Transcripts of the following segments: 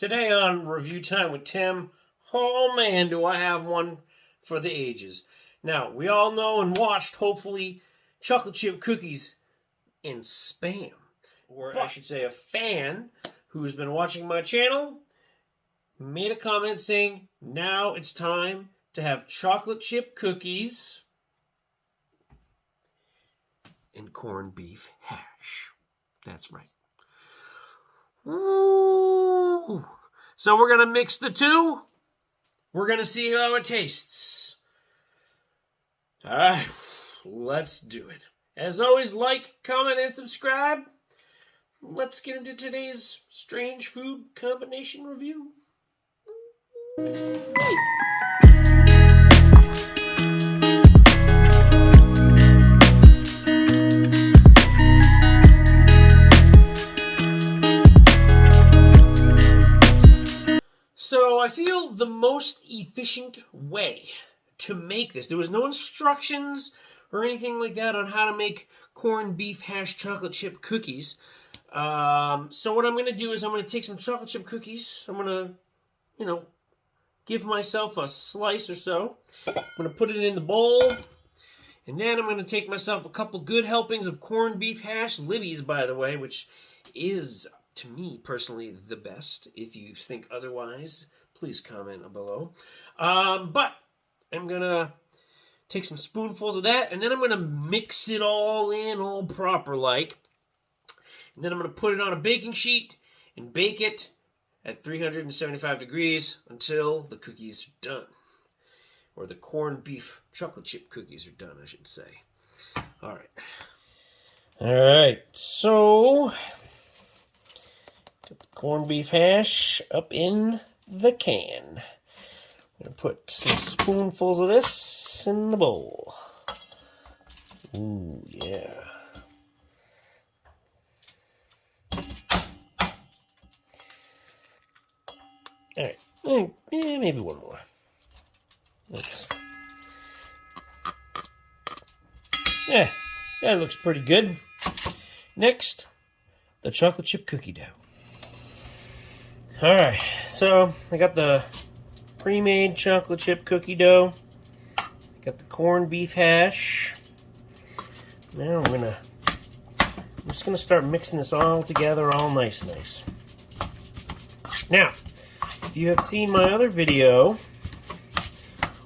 Today on Review Time with Tim, oh man, do I have one for the ages. Now, we all know and watched, hopefully, chocolate chip cookies in Spam. Or I should say a fan who's been watching my channel made a comment saying, now it's time to have chocolate chip cookies and corned beef hash. That's right. Ooh. So we're going to mix the two. We're going to see how it tastes. All right, let's do it. As always, like, comment, and subscribe. Let's get into today's strange food combination review. Nice. So I feel the most efficient way to make this, there was no instructions or anything like that on how to make corned beef hash chocolate chip cookies. So what I'm going to do is I'm going to take some chocolate chip cookies. I'm going to, give myself a slice or so. I'm going to put it in the bowl. And then I'm going to take myself a couple good helpings of corned beef hash. Libby's, by the way, which is, to me, personally, the best. If you think otherwise, please comment below. But I'm going to take some spoonfuls of that, and then I'm going to mix it all in, all proper-like. And then I'm going to put it on a baking sheet and bake it at 375 degrees until the cookies are done. Or the corned beef chocolate chip cookies are done, I should say. All right. All right, so got the corned beef hash up in the can. I'm going to put some spoonfuls of this in the bowl. Ooh, yeah. All right, maybe one more. Yeah, that looks pretty good. Next, the chocolate chip cookie dough. All right, so I got the pre-made chocolate chip cookie dough. Got the corned beef hash. Now I'm just gonna start mixing this all together, all nice. Now, if you have seen my other video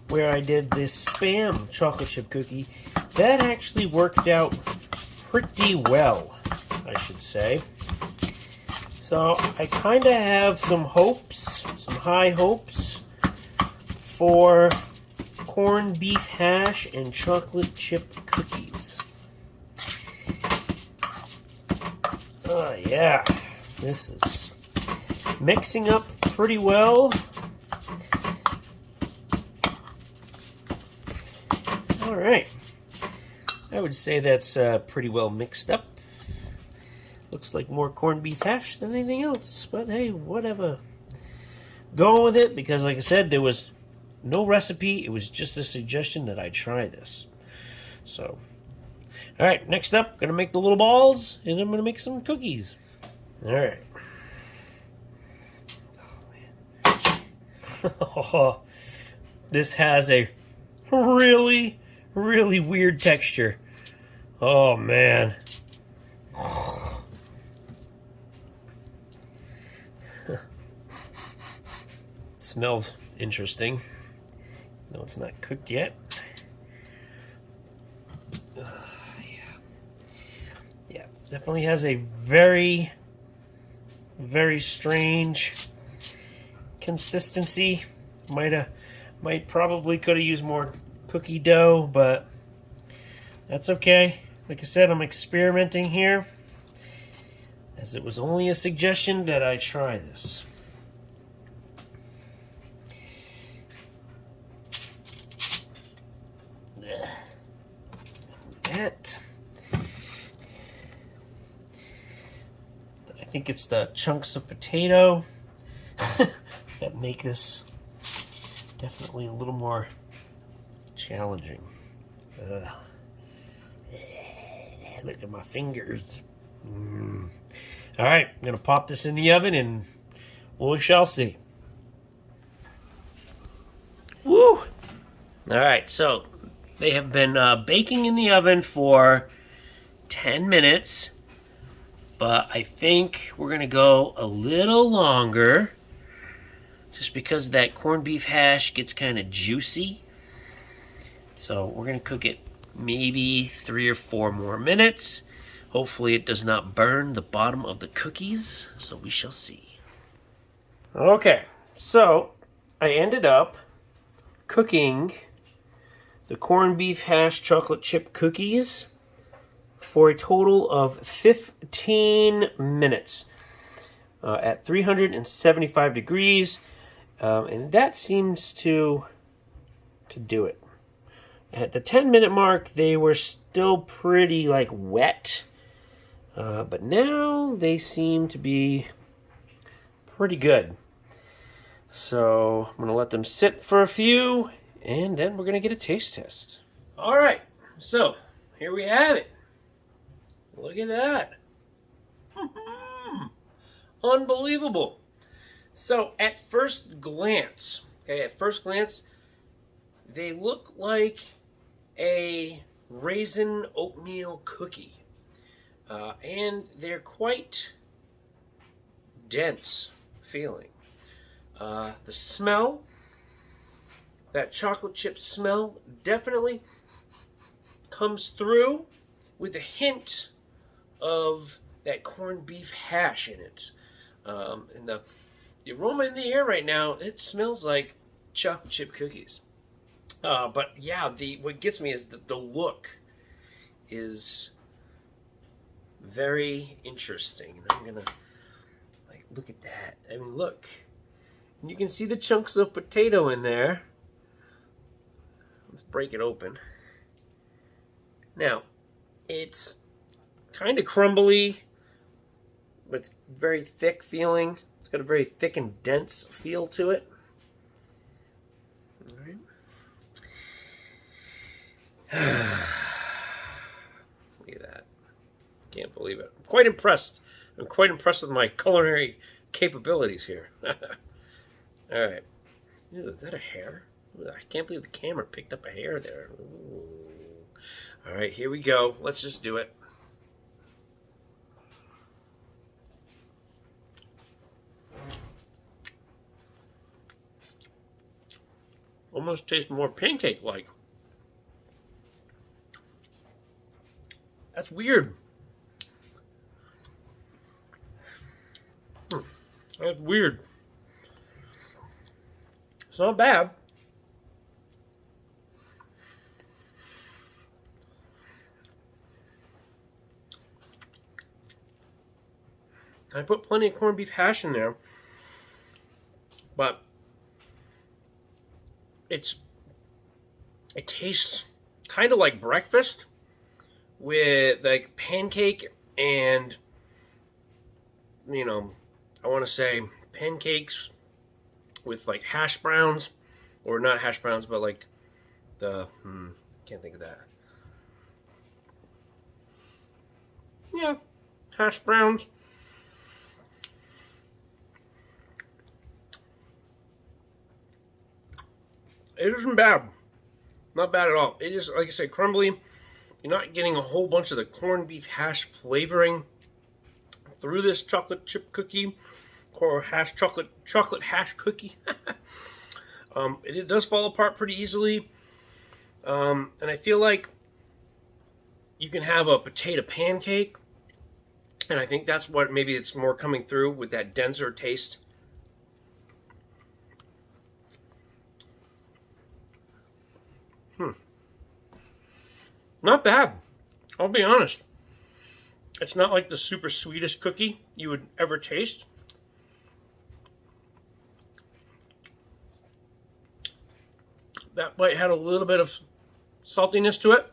where I did this Spam chocolate chip cookie, that actually worked out pretty well, I should say. So I kind of have some high hopes for corned beef hash and chocolate chip cookies. Oh yeah, this is mixing up pretty well. All right, I would say that's pretty well mixed up. Looks like more corned beef hash than anything else, but hey, whatever. Going with it because, like I said, there was no recipe. It was just a suggestion that I try this. So, all right, next up, gonna make the little balls, and I'm gonna make some cookies. All right. Oh, this has a really weird texture. Oh man. Smells interesting. No, it's not cooked yet. Yeah, definitely has a very strange consistency. Probably could have used more cookie dough, but that's okay. Like I said, I'm experimenting here, as it was only a suggestion that I try this. That, I think it's the chunks of potato that make this definitely a little more challenging. Look at my fingers. All right, I'm gonna pop this in the oven and We shall see. Woo! Alright, so they have been baking in the oven for 10 minutes, but I think we're going to go a little longer just because that corned beef hash gets kind of juicy. So we're going to cook it maybe 3 or 4 more minutes. Hopefully it does not burn the bottom of the cookies, so we shall see. Okay, so I ended up cooking the corned beef hash chocolate chip cookies for a total of 15 minutes at 375 degrees, and that seems to do it. At the 10-minute mark, they were still pretty wet, but now they seem to be pretty good. So I'm going to let them sit for a few, and then we're going to get a taste test. All right, so here we have it. Look at that. Unbelievable. So at first glance, they look like a raisin oatmeal cookie. And they're quite dense feeling. The smell, that chocolate chip smell, definitely comes through with a hint of that corned beef hash in it. And the aroma in the air right now, it smells like chocolate chip cookies. But yeah, what gets me is that the look is very interesting. And I'm gonna look at that. I mean, look. And you can see the chunks of potato in there. Let's break it open. Now, it's kind of crumbly, but it's very thick feeling. It's got a very thick and dense feel to it. All right. Look at that. Can't believe it. I'm quite impressed. I'm quite impressed with my culinary capabilities here. All right. Ew, is that a hair? Ooh, I can't believe the camera picked up a hair there. Ooh. All right, here we go. Let's just do it. Almost tastes more pancake-like. That's weird. That's weird. It's not bad. I put plenty of corned beef hash in there, but it tastes kind of like breakfast with pancake and, I want to say pancakes with hash browns, or not hash browns, but can't think of that. Yeah, hash browns. It isn't bad. Not bad at all. It is, like I said, crumbly. You're not getting a whole bunch of the corned beef hash flavoring through this chocolate chip cookie, or chocolate hash cookie. It does fall apart pretty easily. And I feel like you can have a potato pancake, and I think that's what maybe it's more coming through with that denser taste. Not bad. I'll be honest. It's not like the super sweetest cookie you would ever taste. That bite had a little bit of saltiness to it,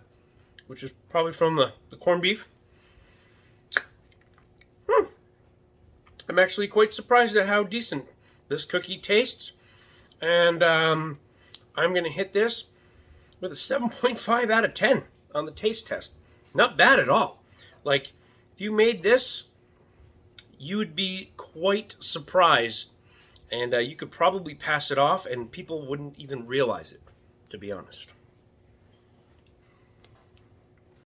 which is probably from the corned beef. I'm actually quite surprised at how decent this cookie tastes. And I'm going to hit this with a 7.5 out of 10 on the taste test. Not bad at all. If you made this, you would be quite surprised And you could probably pass it off and people wouldn't even realize it, to be honest.